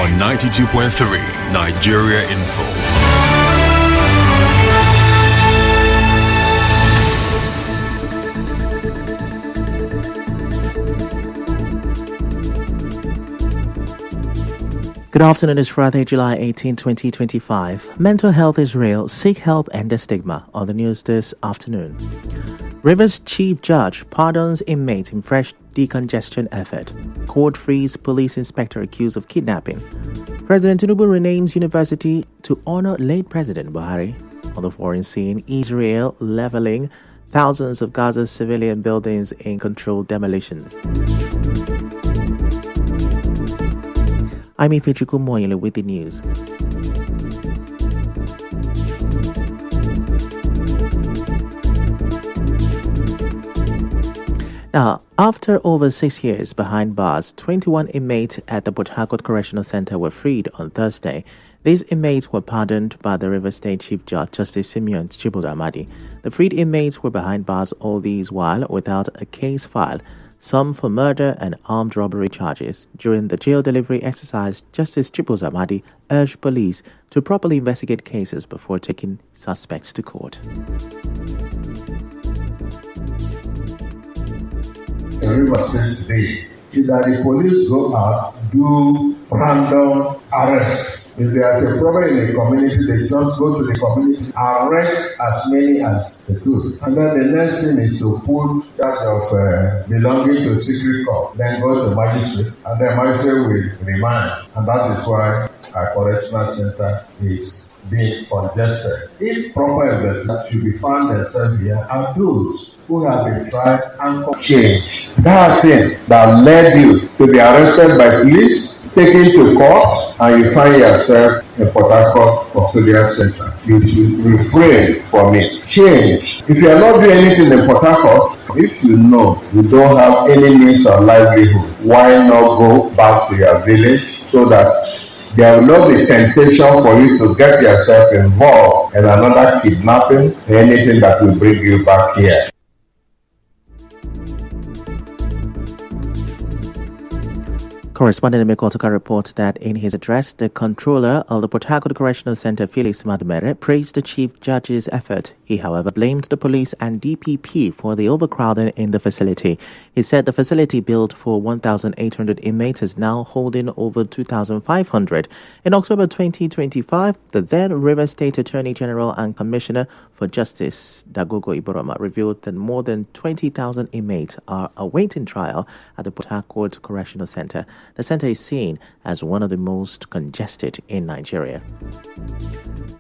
on 92.3 Nigeria Info. Good afternoon, it's Friday, July 18, 2025. Mental health is real. Seek help and the stigma on the news this afternoon. Rivers Chief Judge pardons inmate in fresh decongestion effort. Court frees police inspector accused of kidnapping. President Tinubu renames university to honor late President Buhari. On the foreign scene, Israel leveling thousands of Gaza's civilian buildings in controlled demolitions. I'm Ifechuku Moyele with the news. Now, after over 6 years behind bars, 21 inmates at the Port Harcourt Correctional Center were freed on Thursday. These inmates were pardoned by the Rivers State Chief Judge Justice Simeon Chibuzo-Amadi. The freed inmates were behind bars all these while without a case filed, some for murder and armed robbery charges. During the jail delivery exercise, Justice Chibuzo-Amadi urged police to properly investigate cases before taking suspects to court. The River State today is that the police go out, do random arrests. If there's a problem in the community, they just go to the community, arrest as many as they could. And then the next thing is to put that of belonging to secret corps, then go to magistrate, and then magistrate will remand. And that is why our correctional center is being congested. If proper investment should be found themselves here are those who have been tried and changed. That thing that led you to be arrested by police, taken to court, and you find yourself in Port Harcourt Custodial Center. You should refrain from it. Change. If you are not doing anything in Port Harcourt, if you know you don't have any means of livelihood, why not go back to your village so that there will not be temptation for you to get yourself involved in another kidnapping or anything that will bring you back here. Correspondent Emeka reports that in his address, the controller of the Port Harcourt Correctional Center, Felix Madumere, praised the chief judge's effort. He, however, blamed the police and DPP for the overcrowding in the facility. He said the facility built for 1,800 inmates is now holding over 2,500. In October 2025, the then Rivers State Attorney General and Commissioner for Justice, Dagogo Iboroma, revealed that more than 20,000 inmates are awaiting trial at the Port Harcourt Correctional Center. The center is seen as one of the most congested in Nigeria.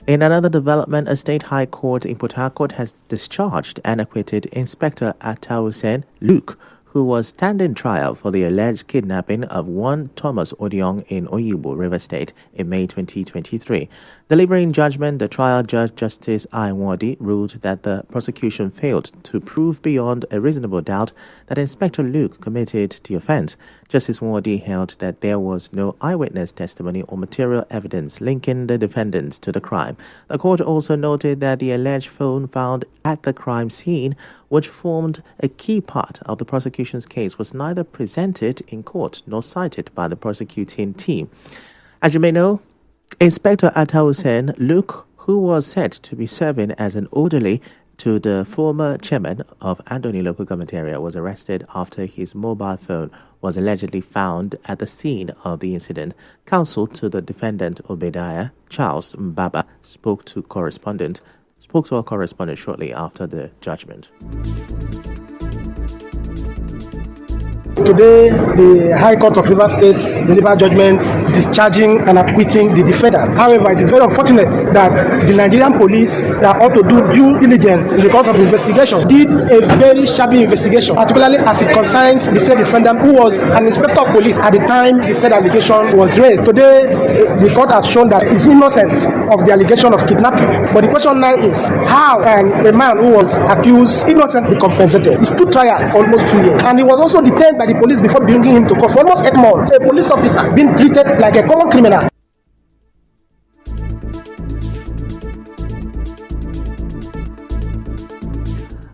In another development, a state high court in Port Harcourt has discharged and acquitted Inspector Atausen Luke, who was standing trial for the alleged kidnapping of one Thomas Odiong in Oyibo, River State, in May 2023. Delivering judgment, the trial judge Justice Iwadi ruled that the prosecution failed to prove beyond a reasonable doubt that Inspector Luke committed the offense. Justice Iwadi held that there was no eyewitness testimony or material evidence linking the defendants to the crime. The court also noted that the alleged phone found at the crime scene, which formed a key part of the prosecution's case, was neither presented in court nor cited by the prosecuting team. As you may know, Inspector Atausen Luke, who was said to be serving as an orderly to the former chairman of Andoni local government area, was arrested after his mobile phone was allegedly found at the scene of the incident. Counsel to the defendant Obadiah, Charles Mbaba, spoke to our correspondent shortly after the judgment. Today, the High Court of Rivers State delivered judgments discharging and acquitting the defendant. However, it is very unfortunate that the Nigerian police that ought to do due diligence in the course of investigation did a very shabby investigation, particularly as it concerns the said defendant who was an inspector of police at the time the said allegation was raised. Today, the court has shown that he is innocent of the allegation of kidnapping. But the question now is, how can a man who was accused innocent be compensated? He stood trial for almost 2 years, and he was also detained by the police before bringing him to court for almost 8 months. A police officer being treated like a common criminal.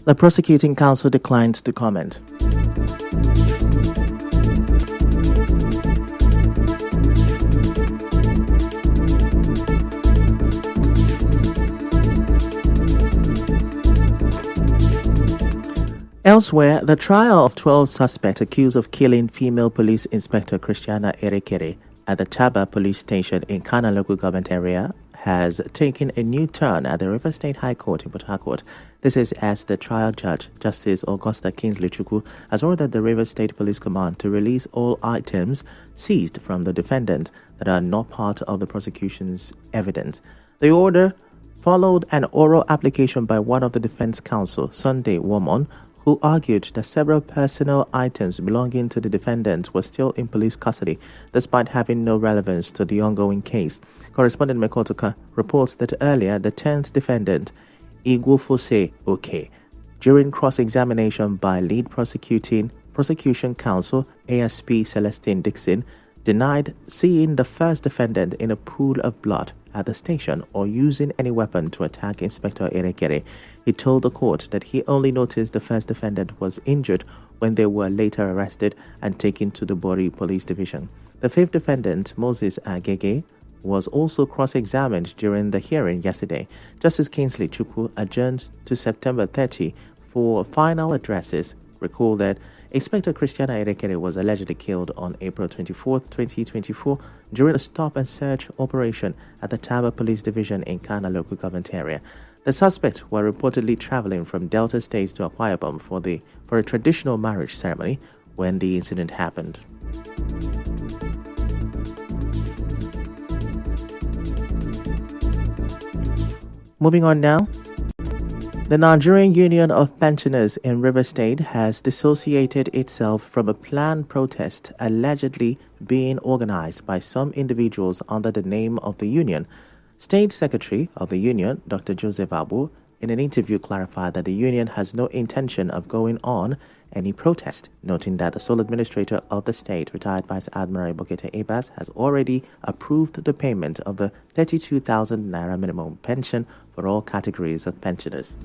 The prosecuting counsel declined to comment. Elsewhere, the trial of 12 suspects accused of killing female police inspector Christiana Erekere at the Taba police station in Kana local government area has taken a new turn at the River State High Court in Port Harcourt. This is as the trial judge, Justice Augusta Kingsley Chukwu, has ordered the River State Police Command to release all items seized from the defendant that are not part of the prosecution's evidence. The order followed an oral application by one of the defense counsel, Sunday Womon, who argued that several personal items belonging to the defendant were still in police custody, despite having no relevance to the ongoing case. Correspondent Mekotoka reports that earlier, the 10th defendant, Igwufose Oke, during cross-examination by lead prosecution counsel ASP Celestine Dixon, denied seeing the first defendant in a pool of blood at the station or using any weapon to attack Inspector Erekere. He told the court that he only noticed the first defendant was injured when they were later arrested and taken to the Bori Police Division. The fifth defendant, Moses Agege, was also cross-examined during the hearing yesterday. Justice Kingsley Chukwu adjourned to September 30 for final addresses. Recall that Inspector Christiana Erekere was allegedly killed on April 24, 2024 during a stop-and-search operation at the Taba Police Division in Kana local government area. The suspects were reportedly traveling from Delta State to Akwa Ibom for a traditional marriage ceremony when the incident happened. Moving on now. The Nigerian Union of Pensioners in River State has dissociated itself from a planned protest allegedly being organized by some individuals under the name of the union. State Secretary of the union, Dr. Joseph Abu, in an interview clarified that the union has no intention of going on any protest, noting that the sole administrator of the state, retired Vice Admiral Bokete Abbas, has already approved the payment of the 32,000 naira minimum pension for all categories of pensioners.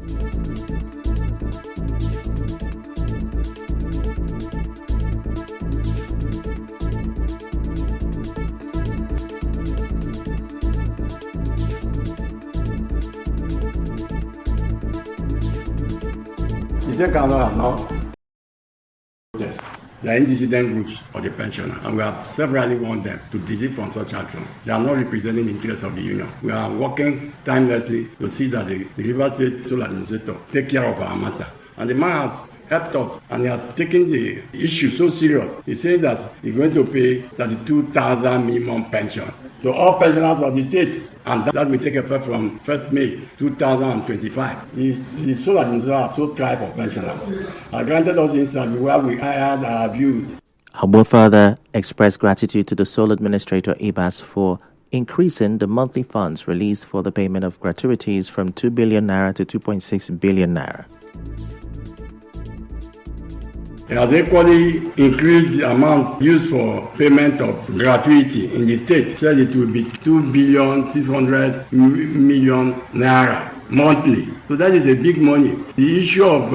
They are indissident groups of the pensioner, and we have severally warned them to desist from such action. They are not representing the interests of the union. We are working tirelessly to see that the River State Sole Administrator take care of our matter. And the man has helped us, and he has taken the issue so serious. He said that he's going to pay 32,000 minimum pension to all pensioners of the state, and that will take effect from 1st May 2025. The Sole Administrator are so tried for pensioners. I granted us insight where we hired our views. Abu further expressed gratitude to the sole administrator Abbas for increasing the monthly funds released for the payment of gratuities from 2 billion naira to 2.6 billion naira. It has equally increased the amount used for payment of gratuity in the state. Said it will be 2,600 million naira monthly. So that is a big money. The issue of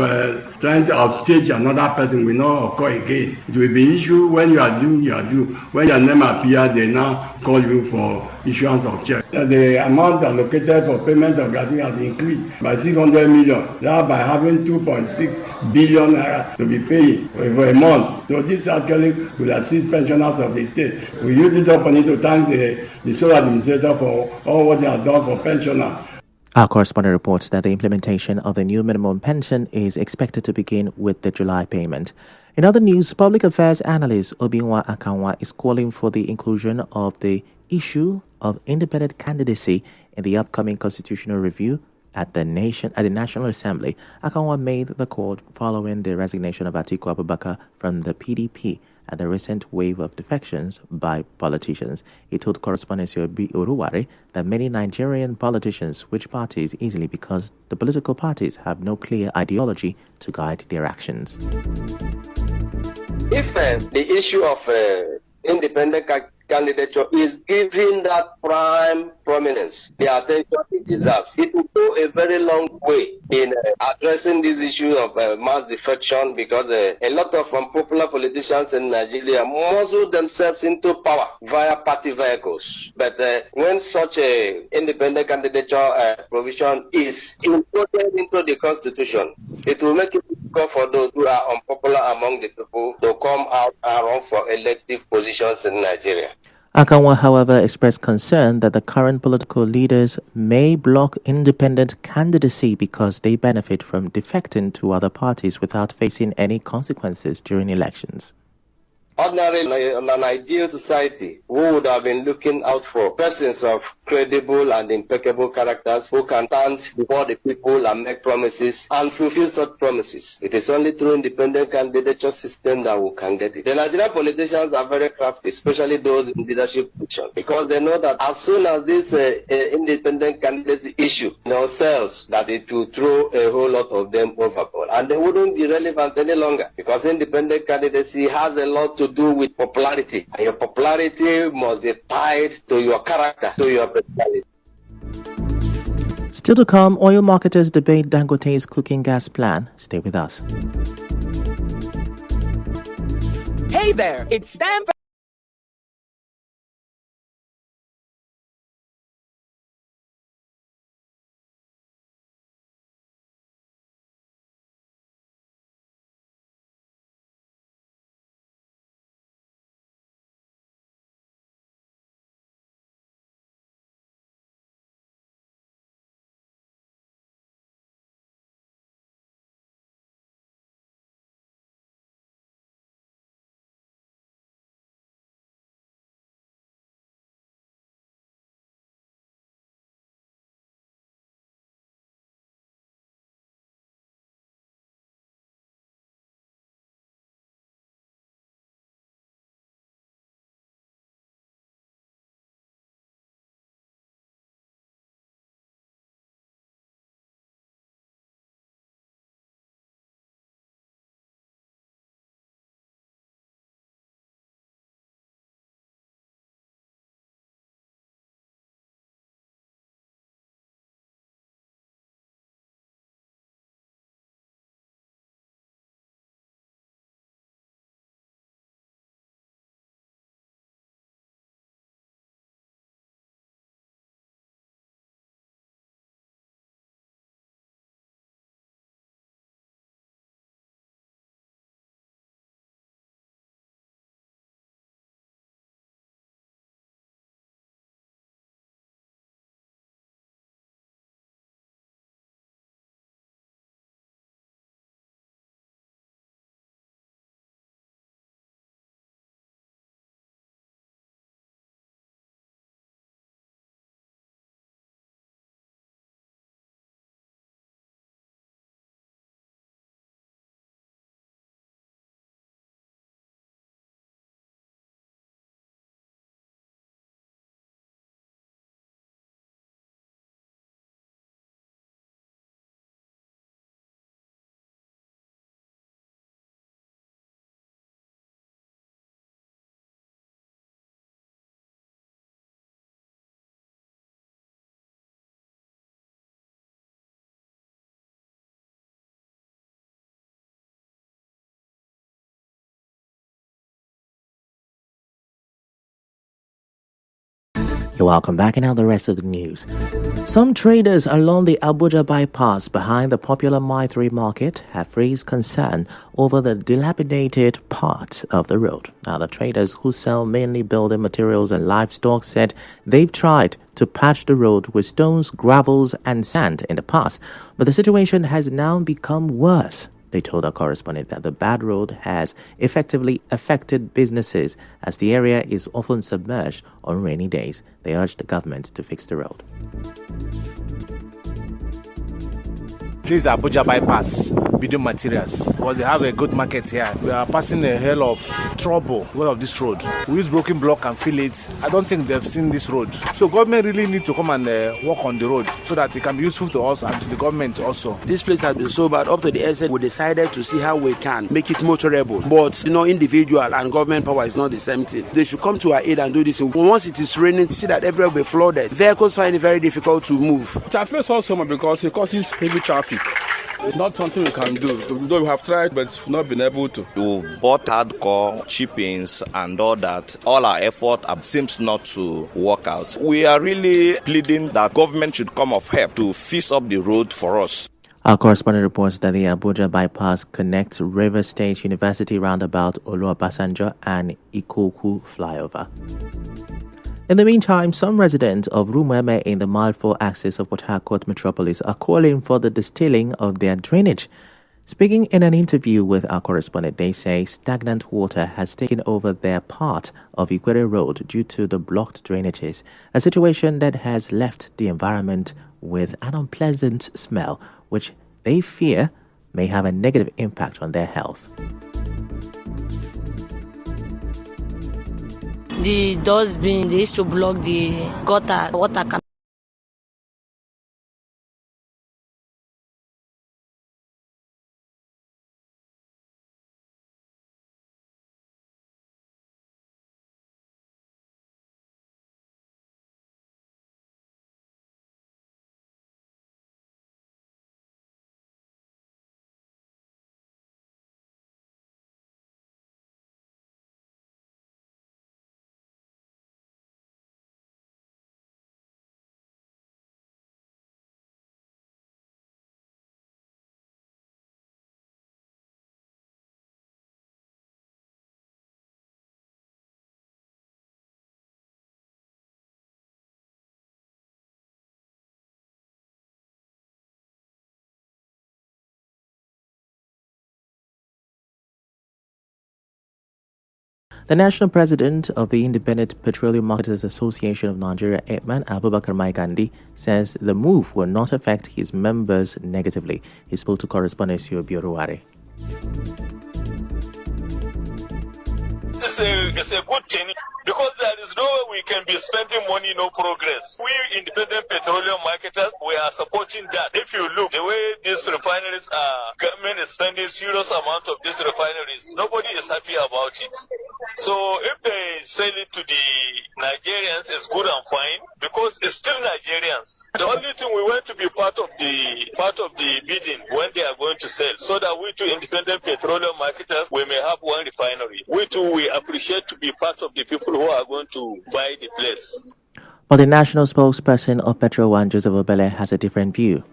trying to outstage another person will not occur again. It will be issue when you are due, you are due. When your name appears, they now call you for issuance of check. The amount allocated for payment of gratuity has increased by 600 million, thereby having 2.6 billion naira to be paid for a month. So this actually will assist pensioners of the state. We use this opportunity to thank the sole administrator for all what he has done for pensioners. Our correspondent reports that the implementation of the new minimum pension is expected to begin with the July payment. In other news, public affairs analyst Obinwa Akanwa is calling for the inclusion of the issue of independent candidacy in the upcoming constitutional review at the National Assembly. Akanwa made the call following the resignation of Atiku Abubakar from the PDP and the recent wave of defections by politicians. He told correspondent Yobi Uruware that many Nigerian politicians switch parties easily because the political parties have no clear ideology to guide their actions. If the issue of independent candidature is given that prime prominence, the attention it deserves, it will go a very long way in addressing this issue of mass defection, because a lot of unpopular politicians in Nigeria muscle themselves into power via party vehicles. But when such a independent candidature provision is imported into the constitution, it will make it difficult for those who are unpopular among the people to come out and run for elective positions in Nigeria. Akanwa, however, expressed concern that the current political leaders may block independent candidacy because they benefit from defecting to other parties without facing any consequences during elections. Ordinarily, in an ideal society, we would have been looking out for persons of credible and impeccable characters who can stand before the people and make promises and fulfill such promises. It is only through independent candidature system that we can get it. The Nigerian politicians are very crafty, especially those in leadership positions, because they know that as soon as this independent candidacy issue sells, that it will throw a whole lot of them overboard, and they wouldn't be relevant any longer, because independent candidacy has a lot to do with popularity, and your popularity must be tied to your character, to your personality. Still to come, oil marketers debate Dangote's cooking gas plan. Stay with us. Hey there, it's time for You're welcome back, and now the rest of the news. Some traders along the Abuja bypass behind the popular Mile 3 market have raised concern over the dilapidated part of the road. Now, the traders, who sell mainly building materials and livestock, said they've tried to patch the road with stones, gravels, and sand in the past, but the situation has now become worse. They told our correspondent that the bad road has effectively affected businesses as the area is often submerged on rainy days. They urged the government to fix the road. Please, Abuja bypass, building materials. Well, they have a good market here. We are passing a hell of trouble because of this road. We use broken block and fill it. I don't think they've seen this road. So government really need to come and work on the road so that it can be useful to us and to the government also. This place has been so bad. Up to the extent we decided to see how we can make it motorable. But, individual and government power is not the same thing. They should come to our aid and do this. Once it is raining, see that everywhere will be flooded. Vehicles find it very difficult to move. It affects us so much because it causes heavy traffic. It's not something we can do. Though we have tried, but not been able to. We've bought hardcore chippings and all that. All our effort seems not to work out. We are really pleading that government should come of help to fix up the road for us. Our correspondent reports that the Abuja bypass connects River State University roundabout Oluobasanjo and Ikoku flyover. In the meantime, some residents of Rumeme in the Malfo axis of Port Harcourt metropolis are calling for the distilling of their drainage. Speaking in an interview with our correspondent, they say stagnant water has taken over their part of Ikwere Road due to the blocked drainages, a situation that has left the environment with an unpleasant smell, which they fear may have a negative impact on their health. The dustbin, they used to block the gutter, water can. The national president of the Independent Petroleum Marketers Association of Nigeria, Edman Abubakar Maigandi, says the move will not affect his members negatively. He spoke to correspondent Sio Bioruware. It's a good thing because there is no way we can be spending money, no progress. We independent petroleum marketers, we are supporting that. If you look, the way these refineries are, government is spending serious amount of these refineries. Nobody is happy about it. So if they sell it to the Nigerians, it's good and fine because it's still Nigerians. The only thing we want to be part of the bidding when they are going to sell, so that we too independent petroleum marketers, we may have one refinery. We too, we appreciate to be part of the people who are going to buy the place. But the national spokesperson of Petro One, Joseph Obele, has a different view.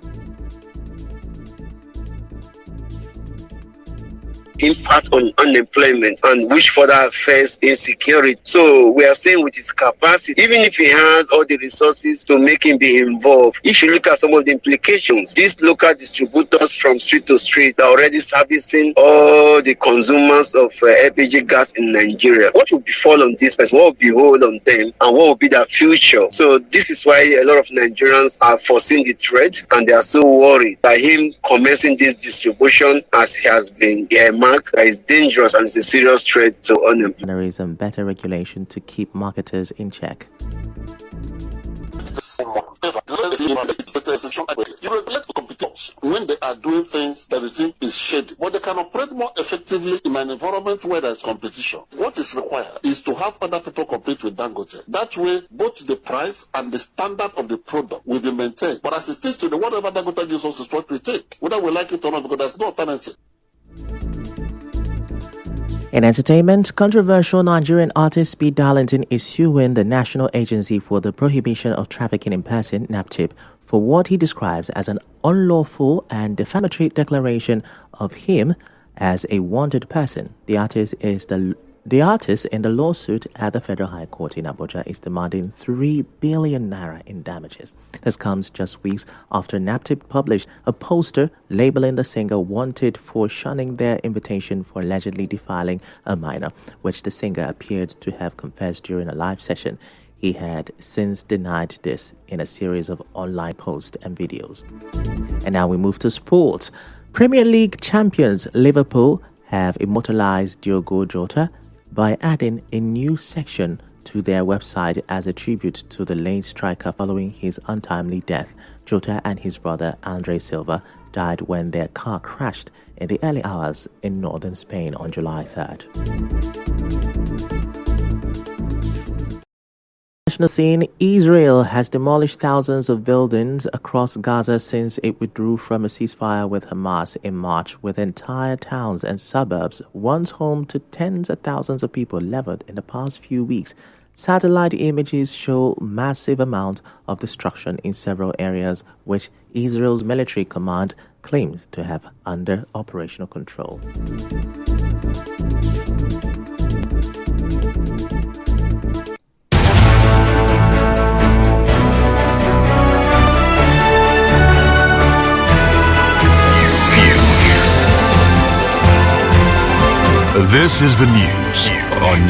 Impact on unemployment and which further affects insecurity. So we are saying with his capacity, even if he has all the resources to make him be involved, if you look at some of the implications, these local distributors from street to street are already servicing all the consumers of LPG gas in Nigeria. What will befall on this person? What will be hold on them? And what will be their future? So this is why a lot of Nigerians are foreseeing the threat and they are so worried by him commencing this distribution as he has been earmarked. That is dangerous and it's a serious threat to unemployment. There is some better regulation to keep marketers in check. You regulate the competitors when they are doing things that they think is shady, but they can operate more effectively in an environment where there is competition. What is required is to have other people compete with Dangote. That way, both the price and the standard of the product will be maintained. But as it is today, whatever Dangote gives us is what we take, whether we like it or not, because there's no alternative. In entertainment, controversial Nigerian artist Speed Darlington is suing the National Agency for the Prohibition of Trafficking in Person, NAPTIP, for what he describes as an unlawful and defamatory declaration of him as a wanted person. The artist in the lawsuit at the Federal High Court in Abuja is demanding 3 billion naira in damages. This comes just weeks after NAPTIP published a poster labeling the singer wanted for shunning their invitation for allegedly defiling a minor, which the singer appeared to have confessed during a live session. He had since denied this in a series of online posts and videos. And now we move to sports. Premier League champions Liverpool have immortalized Diogo Jota by adding a new section to their website as a tribute to the late striker following his untimely death. Jota and his brother Andre Silva died when their car crashed in the early hours in northern Spain on July 3rd. Scene, Israel has demolished thousands of buildings across Gaza since it withdrew from a ceasefire with Hamas in March, with entire towns and suburbs, once home to tens of thousands of people, leveled in the past few weeks. Satellite images show massive amount of destruction in several areas, which Israel's military command claims to have under operational control. This is the news on